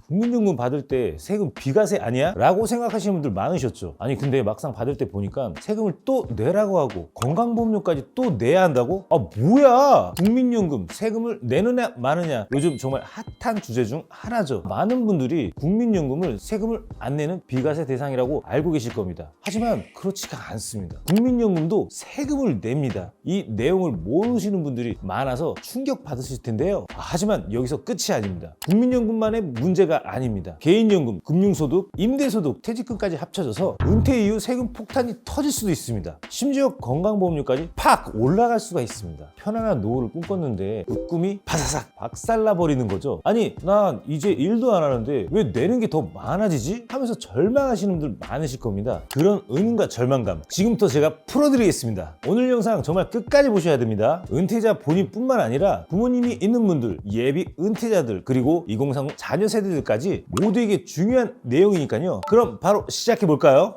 국민연금 받을 때 세금 비과세 아니야? 라고 생각하시는 분들 많으셨죠. 아니 근데 막상 받을 때 보니까 세금을 또 내라고 하고 건강보험료까지 또 내야 한다고? 뭐야? 국민연금 세금을 내느냐 마느냐 요즘 정말 핫한 주제 중 하나죠. 많은 분들이 국민연금을 세금을 안 내는 비과세 대상이라고 알고 계실 겁니다. 하지만 그렇지가 않습니다. 국민연금도 세금을 냅니다. 이 내용을 모르시는 분들이 많아서 충격받으실 텐데요. 하지만 여기서 끝이 아닙니다. 국민연금만의 문제가 아닙니다. 개인연금, 금융소득, 임대소득, 퇴직금까지 합쳐져서 은퇴 이후 세금 폭탄이 터질 수도 있습니다. 심지어 건강보험료까지 팍 올라갈 수가 있습니다. 편안한 노후를 꿈꿨는데 그 꿈이 바사삭 박살나버리는 거죠. 아니 난 이제 일도 안 하는데 왜 내는 게 더 많아지지? 하면서 절망하시는 분들 많으실 겁니다. 그런 의문과 절망감 지금부터 제가 풀어드리겠습니다. 오늘 영상 정말 끝까지 보셔야 됩니다. 은퇴자 본인뿐만 아니라 부모님이 있는 분들, 예비 은퇴자들, 그리고 2030 자녀 세대들까지 모두에게 중요한 내용이니까요. 그럼 바로 시작해볼까요?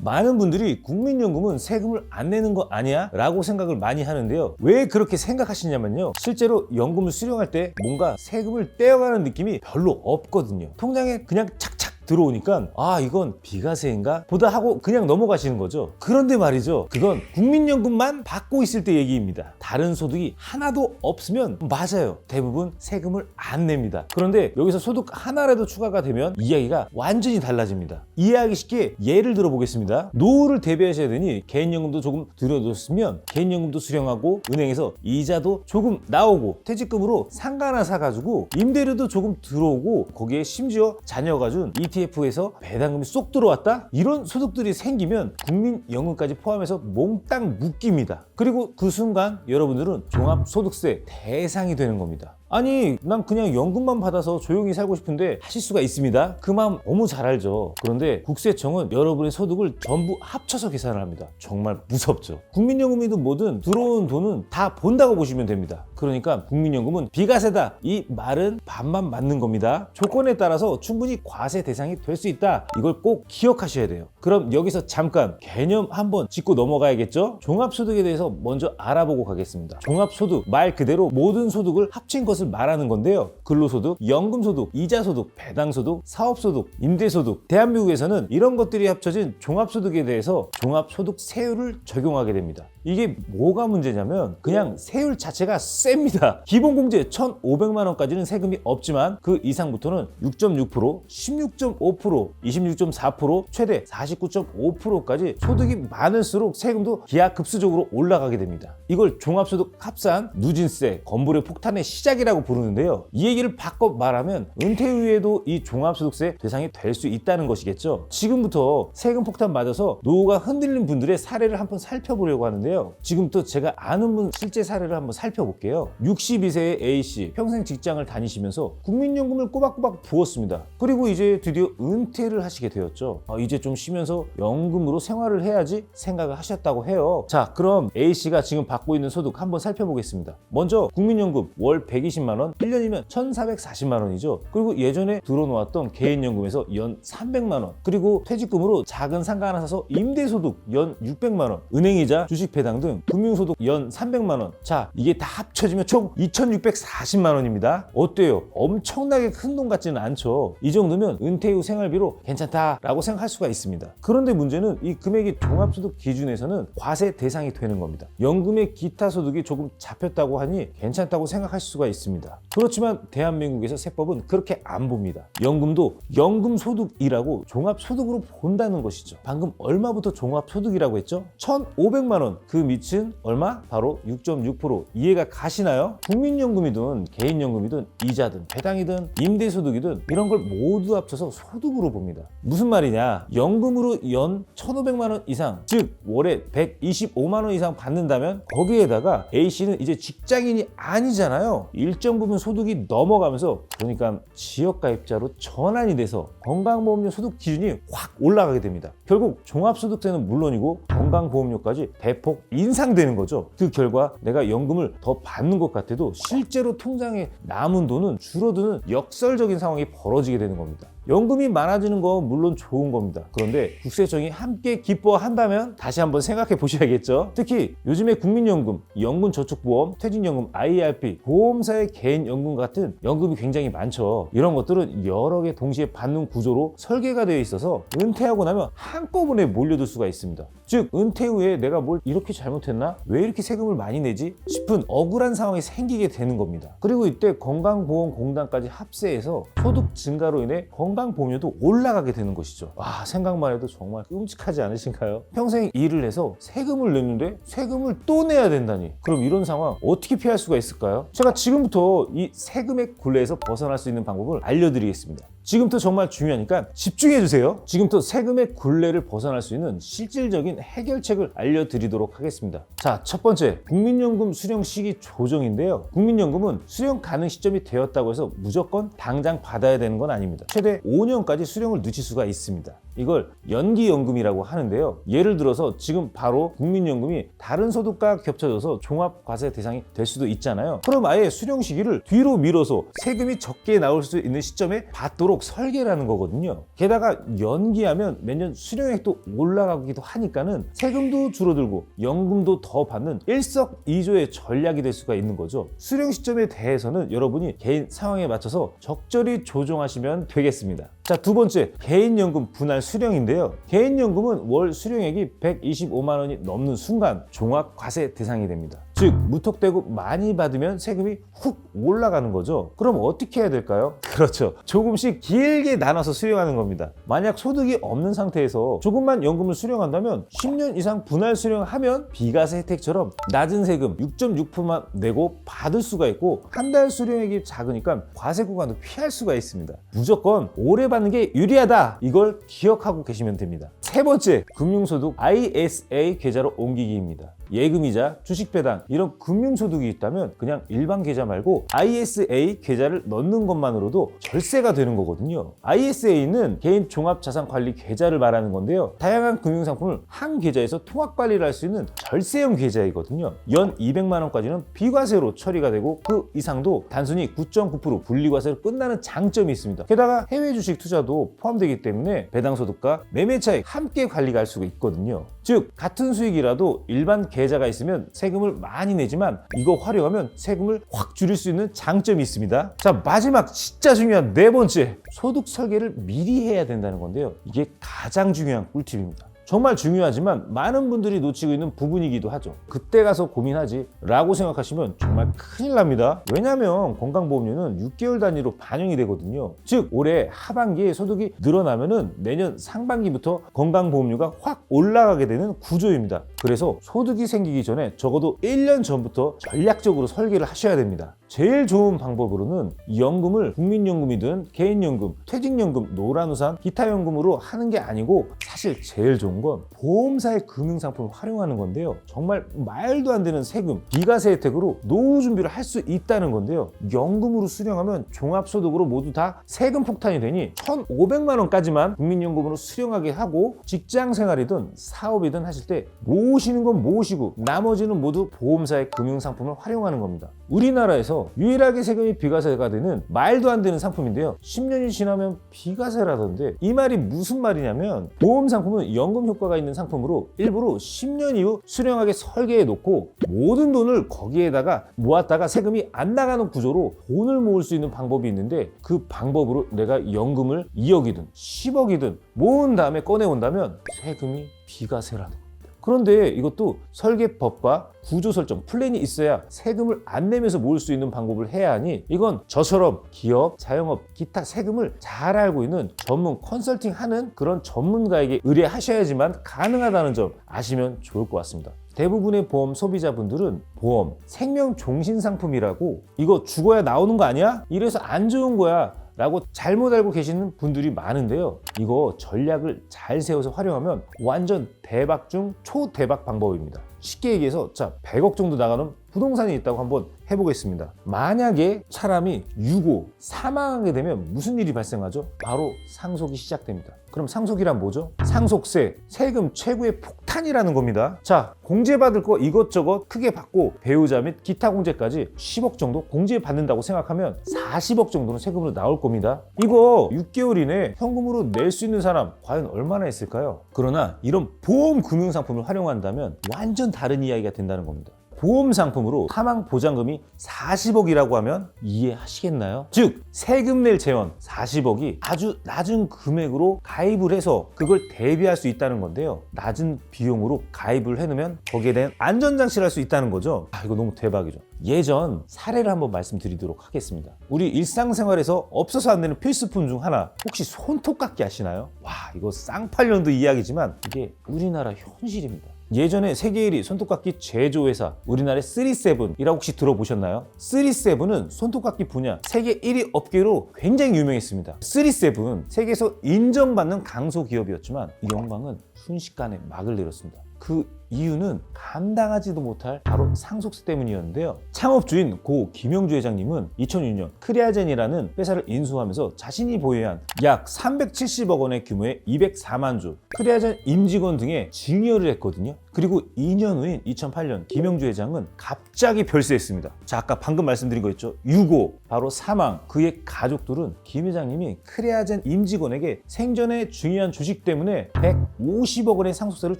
많은 분들이 국민연금은 세금을 안 내는 거 아니야? 라고 생각을 많이 하는데요. 왜 그렇게 생각하시냐면요. 실제로 연금을 수령할 때 뭔가 세금을 떼어가는 느낌이 별로 없거든요. 통장에 그냥 착착 들어오니까 이건 비과세인가? 보다 하고 그냥 넘어가시는 거죠. 그런데 말이죠. 그건 국민연금만 받고 있을 때 얘기입니다. 다른 소득이 하나도 없으면 맞아요. 대부분 세금을 안 냅니다. 그런데 여기서 소득 하나라도 추가가 되면 이야기가 완전히 달라집니다. 이해하기 쉽게 예를 들어보겠습니다. 노후를 대비하셔야 되니 개인연금도 조금 들여뒀으면 개인연금도 수령하고 은행에서 이자도 조금 나오고 퇴직금으로 상가 하나 사가지고 임대료도 조금 들어오고 거기에 심지어 자녀가 준 ETF에서 배당금이 쏙 들어왔다? 이런 소득들이 생기면 국민연금까지 포함해서 몽땅 묶입니다. 그리고 그 순간 여러분들은 종합소득세 대상이 되는 겁니다. 아니 난 그냥 연금만 받아서 조용히 살고 싶은데 하실 수가 있습니다. 그 마음 너무 잘 알죠. 그런데 국세청은 여러분의 소득을 전부 합쳐서 계산을 합니다. 정말 무섭죠. 국민연금이든 뭐든 들어온 돈은 다 본다고 보시면 됩니다. 그러니까 국민연금은 비과세다 이 말은 반만 맞는 겁니다. 조건에 따라서 충분히 과세 대상이 될 수 있다. 이걸 꼭 기억하셔야 돼요. 그럼 여기서 잠깐 개념 한번 짚고 넘어가야겠죠. 종합소득에 대해서 먼저 알아보고 가겠습니다. 종합소득 말 그대로 모든 소득을 합친 것을 말하는 건데요. 근로소득, 연금소득, 이자소득, 배당소득, 사업소득, 임대소득. 대한민국에서는 이런 것들이 합쳐진 종합소득에 대해서 종합소득세율을 적용하게 됩니다. 이게 뭐가 문제냐면 그냥 세율 자체가 셉니다. 기본공제 1,500만 원까지는 세금이 없지만 그 이상부터는 6.6%, 16.5%, 26.4%, 최대 49.5%까지 소득이 많을수록 세금도 기하급수적으로 올라가게 됩니다. 이걸 종합소득 합산, 누진세, 건물의 폭탄의 시작이라고 부르는데요. 이 얘기를 바꿔 말하면 은퇴 후에도 이 종합소득세 대상이 될 수 있다는 것이겠죠. 지금부터 세금 폭탄 맞아서 노후가 흔들린 분들의 사례를 한번 살펴보려고 하는데요. 지금부터 제가 아는 분 실제 사례를 한번 살펴볼게요. 62세의 A씨 평생 직장을 다니시면서 국민연금을 꼬박꼬박 부었습니다. 그리고 이제 드디어 은퇴를 하시게 되었죠. 이제 좀 쉬면서 연금으로 생활을 해야지 생각을 하셨다고 해요. 자, 그럼 A씨가 지금 받고 있는 소득 한번 살펴보겠습니다. 먼저 국민연금 월 120만 원, 1년이면 1,440만 원이죠. 그리고 예전에 들어놓았던 개인연금에서 연 300만 원, 그리고 퇴직금으로 작은 상가 하나 사서 임대소득 연 600만 원, 은행이자 주식 배당 등 금융소득 연 300만 원. 자, 이게 다 합쳐지면 총 2,640만 원입니다. 어때요? 엄청나게 큰 돈 같지는 않죠. 이 정도면 은퇴 후 생활비로 괜찮다라고 생각할 수가 있습니다. 그런데 문제는 이 금액이 종합소득 기준에서는 과세 대상이 되는 겁니다. 연금의 기타 소득이 조금 잡혔다고 하니 괜찮다고 생각할 수가 있습니다. 그렇지만 대한민국에서 세법은 그렇게 안 봅니다. 연금도 연금소득이라고 종합소득으로 본다는 것이죠. 방금 얼마부터 종합소득이라고 했죠? 1,500만 원. 그 밑은 얼마? 바로 6.6%. 이해가 가시나요? 국민연금이든 개인연금이든 이자든 배당이든 임대소득이든 이런 걸 모두 합쳐서 소득으로 봅니다. 무슨 말이냐? 연금으로 연 1,500만 원 이상, 즉 월에 125만 원 이상 받는다면 거기에다가 A씨는 이제 직장인이 아니잖아요. 일정 부분 소득이 넘어가면서 그러니까 지역가입자로 전환이 돼서 건강보험료 소득 기준이 확 올라가게 됩니다. 결국 종합소득세는 물론이고 건강보험료까지 대폭 인상되는 거죠. 그 결과 내가 연금을 더 받는 것 같아도 실제로 통장에 남은 돈은 줄어드는 역설적인 상황이 벌어지게 되는 겁니다. 연금이 많아지는 건 물론 좋은 겁니다. 그런데 국세청이 함께 기뻐한다면 다시 한번 생각해 보셔야겠죠. 특히 요즘에 국민연금, 연금저축보험, 퇴직연금, IRP, 보험사의 개인연금 같은 연금이 굉장히 많죠. 이런 것들은 여러 개 동시에 받는 구조로 설계가 되어 있어서 은퇴하고 나면 한꺼번에 몰려들 수가 있습니다. 즉 은퇴 후에 내가 뭘 이렇게 잘못했나? 왜 이렇게 세금을 많이 내지? 싶은 억울한 상황이 생기게 되는 겁니다. 그리고 이때 건강보험공단까지 합세해서 소득 증가로 인해 건강보험료도 올라가게 되는 것이죠. 와, 생각만 해도 정말 끔찍하지 않으신가요? 평생 일을 해서 세금을 냈는데 세금을 또 내야 된다니. 그럼 이런 상황 어떻게 피할 수가 있을까요? 제가 지금부터 이 세금의 굴레에서 벗어날 수 있는 방법을 알려드리겠습니다. 지금부터 정말 중요하니까 집중해 주세요. 지금부터 세금의 굴레를 벗어날 수 있는 실질적인 해결책을 알려드리도록 하겠습니다. 자, 첫 번째, 국민연금 수령 시기 조정인데요. 국민연금은 수령 가능 시점이 되었다고 해서 무조건 당장 받아야 되는 건 아닙니다. 최대 5년까지 수령을 늦출 수가 있습니다. 이걸 연기연금이라고 하는데요. 예를 들어서 지금 바로 국민연금이 다른 소득과 겹쳐져서 종합과세 대상이 될 수도 있잖아요. 그럼 아예 수령 시기를 뒤로 미뤄서 세금이 적게 나올 수 있는 시점에 받도록 설계라는 거거든요. 게다가 연기하면 매년 수령액도 올라가기도 하니까는 세금도 줄어들고 연금도 더 받는 일석이조의 전략이 될 수가 있는 거죠. 수령 시점에 대해서는 여러분이 개인 상황에 맞춰서 적절히 조정하시면 되겠습니다. 자, 두 번째, 개인연금 분할 수령인데요. 개인연금은 월 수령액이 125만 원이 넘는 순간 종합과세 대상이 됩니다. 즉 무턱대고 많이 받으면 세금이 훅 올라가는 거죠. 그럼 어떻게 해야 될까요? 그렇죠. 조금씩 길게 나눠서 수령하는 겁니다. 만약 소득이 없는 상태에서 조금만 연금을 수령한다면 10년 이상 분할 수령하면 비과세 혜택처럼 낮은 세금 6.6%만 내고 받을 수가 있고 한 달 수령액이 작으니까 과세 구간도 피할 수가 있습니다. 무조건 오래 받는 게 유리하다. 이걸 기억하고 계시면 됩니다. 세 번째, 금융소득 ISA 계좌로 옮기기입니다. 예금이자 주식배당 이런 금융소득이 있다면 그냥 일반 계좌 말고 ISA 계좌를 넣는 것만으로도 절세가 되는 거거든요. ISA는 개인 종합자산관리 계좌를 말하는 건데요. 다양한 금융상품을 한 계좌에서 통합관리를 할 수 있는 절세형 계좌이거든요. 연 200만 원까지는 비과세로 처리가 되고 그 이상도 단순히 9.9% 분리과세로 끝나는 장점이 있습니다. 게다가 해외 주식 투자도 포함되기 때문에 배당소득과 매매차익 함께 관리가 할 수가 있거든요. 즉 같은 수익이라도 일반 계좌가 있으면 세금을 많이 내지만 이거 활용하면 세금을 확 줄일 수 있는 장점이 있습니다. 자, 마지막 진짜 중요한 네 번째, 소득 설계를 미리 해야 된다는 건데요. 이게 가장 중요한 꿀팁입니다. 정말 중요하지만 많은 분들이 놓치고 있는 부분이기도 하죠. 그때 가서 고민하지 라고 생각하시면 정말 큰일 납니다. 왜냐하면 건강보험료는 6개월 단위로 반영이 되거든요. 즉 올해 하반기에 소득이 늘어나면은 내년 상반기부터 건강보험료가 확 올라가게 되는 구조입니다. 그래서 소득이 생기기 전에 적어도 1년 전부터 전략적으로 설계를 하셔야 됩니다. 제일 좋은 방법으로는 연금을 국민연금이든 개인연금, 퇴직연금, 노란우산, 기타연금으로 하는 게 아니고 사실 제일 좋은 건 보험사의 금융상품을 활용하는 건데요. 정말 말도 안 되는 세금, 비과세 혜택으로 노후 준비를 할 수 있다는 건데요. 연금으로 수령하면 종합소득으로 모두 다 세금 폭탄이 되니 1,500만 원까지만 국민연금으로 수령하게 하고 직장 생활이든 사업이든 하실 때 모으시는 건 모으시고 나머지는 모두 보험사의 금융상품을 활용하는 겁니다. 우리나라에서 유일하게 세금이 비과세가 되는 말도 안 되는 상품인데요. 10년이 지나면 비과세라던데 이 말이 무슨 말이냐면 보험 상품은 연금 효과가 있는 상품으로 일부러 10년 이후 수령하게 설계해 놓고 모든 돈을 거기에다가 모았다가 세금이 안 나가는 구조로 돈을 모을 수 있는 방법이 있는데 그 방법으로 내가 연금을 2억이든 10억이든 모은 다음에 꺼내온다면 세금이 비과세라는 거예요. 그런데 이것도 설계법과 구조 설정, 플랜이 있어야 세금을 안 내면서 모을 수 있는 방법을 해야 하니 이건 저처럼 기업, 자영업, 기타 세금을 잘 알고 있는 전문 컨설팅 하는 그런 전문가에게 의뢰하셔야지만 가능하다는 점 아시면 좋을 것 같습니다. 대부분의 보험 소비자분들은 보험, 생명 종신 상품이라고 이거 죽어야 나오는 거 아니야? 이래서 안 좋은 거야 라고 잘못 알고 계시는 분들이 많은데요. 이거 전략을 잘 세워서 활용하면 완전 대박 중 초대박 방법입니다. 쉽게 얘기해서 자 100억 정도 나가는 부동산이 있다고 한번 해보겠습니다. 만약에 사람이 유고 사망하게 되면 무슨 일이 발생하죠? 바로 상속이 시작됩니다. 그럼 상속이란 뭐죠? 상속세, 세금 최고의 폭탄이라는 겁니다. 자, 공제받을 거 이것저것 크게 받고 배우자 및 기타 공제까지 10억 정도 공제받는다고 생각하면 40억 정도는 세금으로 나올 겁니다. 이거 6개월 이내에 현금으로 낼 수 있는 사람 과연 얼마나 있을까요? 그러나 이런 보험 금융상품을 활용한다면 완전 다른 이야기가 된다는 겁니다. 보험 상품으로 사망 보장금이 40억이라고 하면 이해하시겠나요? 즉 세금 낼 재원 40억이 아주 낮은 금액으로 가입을 해서 그걸 대비할 수 있다는 건데요. 낮은 비용으로 가입을 해놓으면 거기에 대한 안전장치를 할 수 있다는 거죠. 이거 너무 대박이죠. 예전 사례를 한번 말씀드리도록 하겠습니다. 우리 일상생활에서 없어서 안 되는 필수품 중 하나 혹시 손톱깎이 아시나요? 와, 이거 쌍팔년도 이야기지만 이게 우리나라 현실입니다. 예전에 세계 1위 손톱깎이 제조회사 우리나라의 3세븐이라고 혹시 들어보셨나요? 3세븐은 손톱깎이 분야 세계 1위 업계로 굉장히 유명했습니다. 3세븐 세계에서 인정받는 강소기업이었지만 이 영광은 순식간에 막을 내렸습니다. 그 이유는 감당하지도 못할 바로 상속세 때문이었는데요. 창업주인 고 김영주 회장님은 2006년 크레아젠이라는 회사를 인수하면서 자신이 보유한 약 370억 원의 규모의 204만 주 크레아젠 임직원 등에 증여를 했거든요. 그리고 2년 후인 2008년 김영주 회장은 갑자기 별세했습니다. 자, 아까 방금 말씀드린 거 있죠? 유고, 바로 사망. 그의 가족들은 김 회장님이 크레아젠 임직원에게 생전에 중요한 주식 때문에 150억 원의 상속세를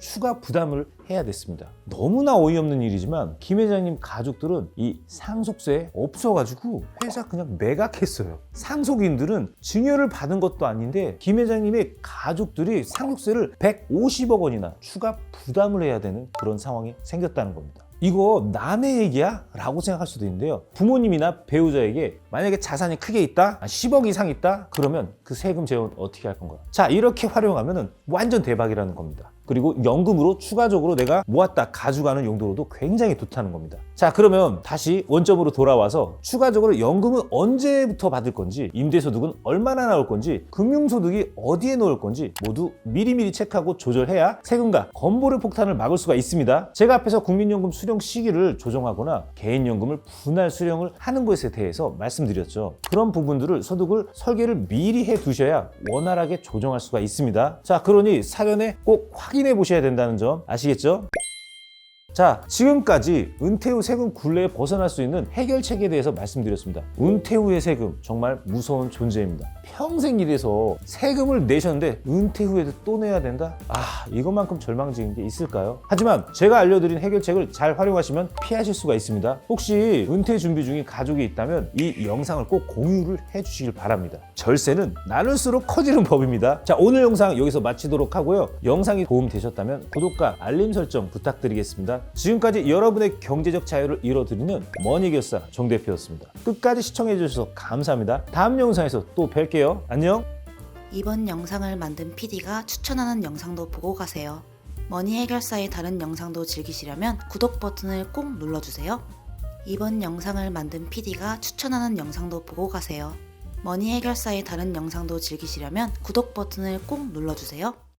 추가 부담을 해야 됐습니다. 너무나 어이없는 일이지만 김 회장님 가족들은 이 상속세에 없어가지고 회사 그냥 매각했어요. 상속인들은 증여를 받은 것도 아닌데 김 회장님의 가족들이 상속세를 150억 원이나 추가 부담을 해야 되는 그런 상황이 생겼다는 겁니다. 이거 남의 얘기야? 라고 생각할 수도 있는데요. 부모님이나 배우자에게 만약에 자산이 크게 있다? 10억 이상 있다? 그러면 그 세금 재원 어떻게 할 건가요? 자, 이렇게 활용하면 완전 대박이라는 겁니다. 그리고 연금으로 추가적으로 내가 모았다 가져가는 용도로도 굉장히 좋다는 겁니다. 자, 그러면 다시 원점으로 돌아와서 추가적으로 연금은 언제부터 받을 건지, 임대소득은 얼마나 나올 건지, 금융소득이 어디에 넣을 건지 모두 미리미리 체크하고 조절해야 세금과 건보료 폭탄을 막을 수가 있습니다. 제가 앞에서 국민연금 수령 시기를 조정하거나 개인연금을 분할 수령을 하는 것에 대해서 말씀드렸죠. 그런 부분들을 소득을 설계를 미리 해 두셔야 원활하게 조정할 수가 있습니다. 자, 그러니 사전에 꼭 확인해 보셔야 된다는 점 아시겠죠? 자, 지금까지 은퇴 후 세금 굴레에 벗어날 수 있는 해결책에 대해서 말씀드렸습니다. 은퇴 후의 세금 정말 무서운 존재입니다. 평생 일해서 세금을 내셨는데 은퇴 후에도 또 내야 된다? 이것만큼 절망적인 게 있을까요? 하지만 제가 알려드린 해결책을 잘 활용하시면 피하실 수가 있습니다. 혹시 은퇴 준비 중인 가족이 있다면 이 영상을 꼭 공유를 해주시길 바랍니다. 절세는 나눌수록 커지는 법입니다. 자, 오늘 영상 여기서 마치도록 하고요. 영상이 도움되셨다면 구독과 알림 설정 부탁드리겠습니다. 지금까지 여러분의 경제적 자유를 이뤄드리는 머니결사 정 대표였습니다. 끝까지 시청해주셔서 감사합니다. 다음 영상에서 또 뵐게요. 안녕. 이번 영상을 만든 PD가 추천하는 영상도 보고 가세요. 머니 해결사의 다른 영상도 즐기시려면 구독 버튼을 꼭 눌러주세요. 이번 영상을 만든 PD가 추천하는 영상도 보고 가세요. 머니 해결사의 다른 영상도 즐기시려면 구독 버튼을 꼭 눌러주세요.